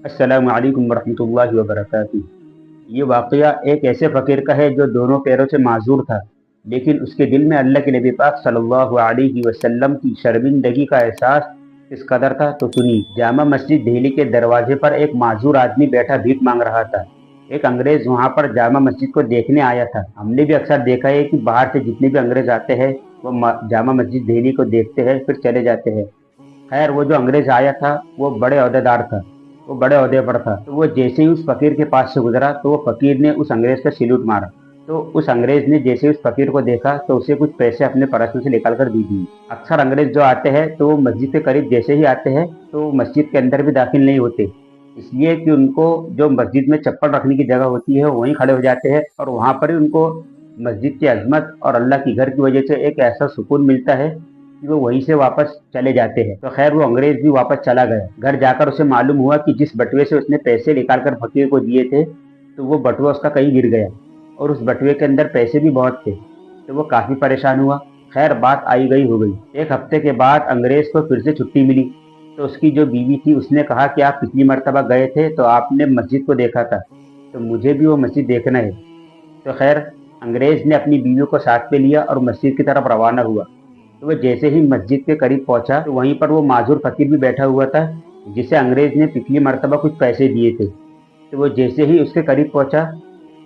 अस्सलामु अलैकुम वरहमतुल्लाहि वबरकातुहू। ये वाक़या एक ऐसे फ़कीर का है जो दोनों पैरों से माज़ूर था, लेकिन उसके दिल में अल्लाह के नबी पाक सल्लल्लाहु अलैहि वसल्लम की शर्मिंदगी का एहसास इस कदर था। तो सुनिए, जामा मस्जिद दिल्ली के दरवाजे पर एक माज़ूर आदमी बैठा भीख मांग रहा था। एक अंग्रेज़ वहाँ पर जामा मस्जिद को देखने आया था। हमने भी अक्सर देखा है कि बाहर से जितने भी अंग्रेज़ आते हैं, वो जामा मस्जिद दिल्ली को देखते हैं, फिर चले जाते हैं। खैर, वो जो अंग्रेज़ आया था, वो बड़े ओहदेदार था, वो बड़े ओहदे पर था। तो वो जैसे ही उस फ़कीर के पास से गुज़रा, तो वो फ़कीर ने उस अंग्रेज़ पे सैल्यूट मारा। तो उस अंग्रेज़ ने जैसे ही उस फ़कीर को देखा, तो उसे कुछ पैसे अपने पर्स में से निकाल कर दे दिए। अक्सर अंग्रेज़ जो आते हैं, तो वो मस्जिद के करीब जैसे ही आते हैं, तो मस्जिद के अंदर भी दाखिल नहीं होते। इसलिए कि उनको जो मस्जिद में चप्पल रखने की जगह होती है, वहीं खड़े हो जाते हैं और वहाँ पर ही उनको मस्जिद की अज़मत और अल्लाह के घर की वजह से एक ऐसा सुकून मिलता है कि वो वहीं से वापस चले जाते हैं। तो खैर, वो अंग्रेज़ भी वापस चला गया। घर जाकर उसे मालूम हुआ कि जिस बटुए से उसने पैसे निकाल कर फ़कीर को दिए थे, तो वो बटुआ उसका कहीं गिर गया और उस बटुए के अंदर पैसे भी बहुत थे। तो वो काफ़ी परेशान हुआ। खैर, बात आई गई हो गई। 1 हफ्ते के बाद अंग्रेज़ को फिर से छुट्टी मिली। तो उसकी जो बीवी थी, उसने कहा कि आप पिछली मर्तबा गए थे, तो आपने मस्जिद को देखा था, तो मुझे भी वो मस्जिद देखना है। तो खैर, अंग्रेज़ ने अपनी बीवी को साथ में लिया और मस्जिद की तरफ रवाना हुआ। तो वो जैसे ही मस्जिद के करीब पहुंचा, तो वहीं पर वो माजूर फकीर भी बैठा हुआ था, जिसे अंग्रेज ने पिछली मर्तबा कुछ पैसे दिए थे। तो वो जैसे ही उसके करीब पहुंचा,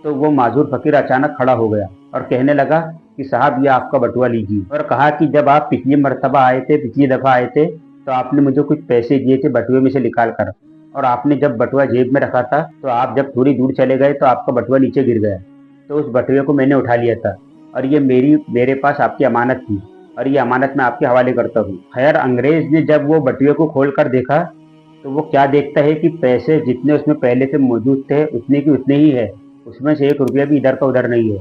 तो वो माजूर फकीर अचानक खड़ा हो गया और कहने लगा कि साहब, ये आपका बटुआ लीजिए। और कहा कि जब आप पिछली दफ़ा आए थे, तो आपने मुझे कुछ पैसे दिए थे बटुए में से निकाल कर, और आपने जब बटुआ जेब में रखा था, तो आप जब थोड़ी दूर चले गए, तो आपका बटुआ नीचे गिर गया। तो उस बटुए को मैंने उठा लिया था और ये मेरे पास आपकी अमानत थी, और ये अमानत मैं आपके हवाले करता हूँ। खैर, अंग्रेज ने जब वो बटुए को खोल कर देखा, तो वो क्या देखता है कि पैसे जितने उसमें पहले से मौजूद थे, उतने की उतने ही है। उसमें से 1 रुपया भी इधर का उधर नहीं है।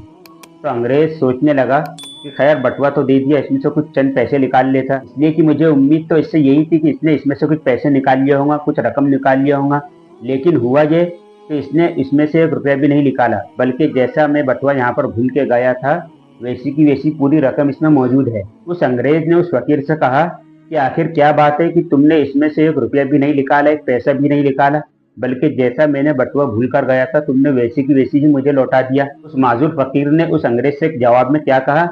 तो अंग्रेज सोचने लगा कि खैर, बटुआ तो दे दिया, इसमें से कुछ चंद पैसे निकाल लेता, इसलिए कि मुझे उम्मीद तो इससे यही थी कि इसने इसमें से कुछ पैसे निकाल लिया होगा, कुछ रकम निकाल लिया होगा। लेकिन हुआ ये कि इसने इसमें से 1 रुपया भी नहीं निकाला, बल्कि जैसा मैं बटुआ यहाँ पर भूल के गया था, वैसी की वैसी पूरी रकम इसमें मौजूद है। उस अंग्रेज ने उस फकीर से कहा कि आखिर क्या बात है कि तुमने इसमें से 1 रुपया भी नहीं निकाला, 1 पैसा भी नहीं निकाला, बल्कि जैसा मैंने बटुआ भूल कर गया था, तुमने वैसी की वैसी ही मुझे लौटा दिया। उस माजूर फकीर ने उस अंग्रेज से जवाब में क्या कहा,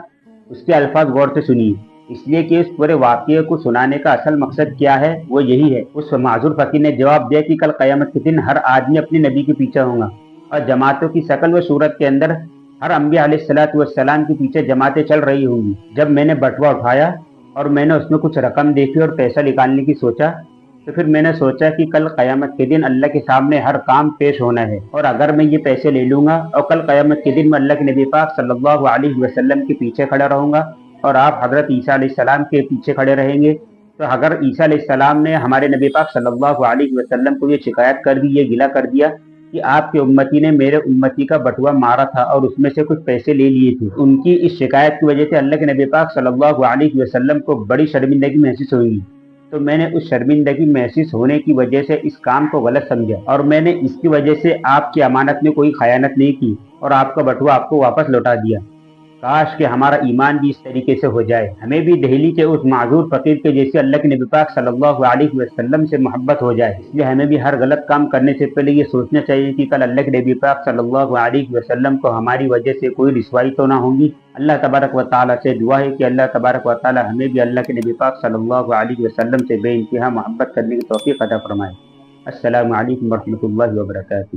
उसके अल्फाज गौर से सुनिए, इसलिए कि इस पूरे वाक़ये को सुनाने का असल मकसद क्या है, वो यही है। उस माजूर फकीर ने जवाब दिया कि कल क़यामत के दिन हर आदमी अपने नबी के पीछे होगा, और जमातों की शक्ल व सूरत के अंदर हर अंबिया अलैहिस्सलातु वस्सलाम के पीछे जमातें चल रही होंगी। जब मैंने बटुआ उठाया और मैंने उसमें कुछ रकम देखी और पैसा निकालने की सोचा, तो फिर मैंने सोचा कि कल क़यामत के दिन अल्लाह के सामने हर काम पेश होना है, और अगर मैं ये पैसे ले लूँगा और कल क़यामत के दिन मैं अल्लाह के नबी पाक सल्लल्लाहु अलैहि वसल्लम के पीछे खड़ा रहूँगा और आप हज़रत ईसा अलैहिस्सलाम के पीछे खड़े रहेंगे, तो अगर ईसा अलैहिस्सलाम ने हमारे नबी पाक सल्लल्लाहु अलैहि वसल्लम को ये शिकायत कर दी, ये गिला कर दिया कि आपके उम्मती ने मेरे उम्मती का बटुआ मारा था और उसमें से कुछ पैसे ले लिए थे, उनकी इस शिकायत की वजह से अल्लाह के नबी पाक सल्लल्लाहु अलैहि वसल्लम को बड़ी शर्मिंदगी महसूस होगी। तो मैंने उस शर्मिंदगी महसूस होने की वजह से इस काम को गलत समझा, और मैंने इसकी वजह से आपकी अमानत में कोई खयानत नहीं की और आपका बटुआ आपको वापस लौटा दिया। काश कि हमारा ईमान भी इस तरीके से हो जाए, हमें भी दिल्ली के उस माजूर फकीर के जैसे अल्लाह के नबी पाक सल्लल्लाहु अलैहि वसल्लम से मोहब्बत हो जाए। इसलिए हमें भी हर गलत काम करने से पहले ये सोचना चाहिए कि कल अल्लाह के नबी पाक सल्लल्लाहु अलैहि वसल्लम को हमारी वजह से कोई रिसवाई तो ना होगी। अल्लाह तबारक व तआला से दुआ है कि अल्लाह तबारक व तआला हमें भी अल्लाह के नबी पाक सल्लल्लाहु अलैहि वसल्लम से बेइंतहा मोहब्बत करने की तौफीक अता फरमाए। अस्सलामु अलैकुम व रहमतुल्लाहि व बरकातुहू।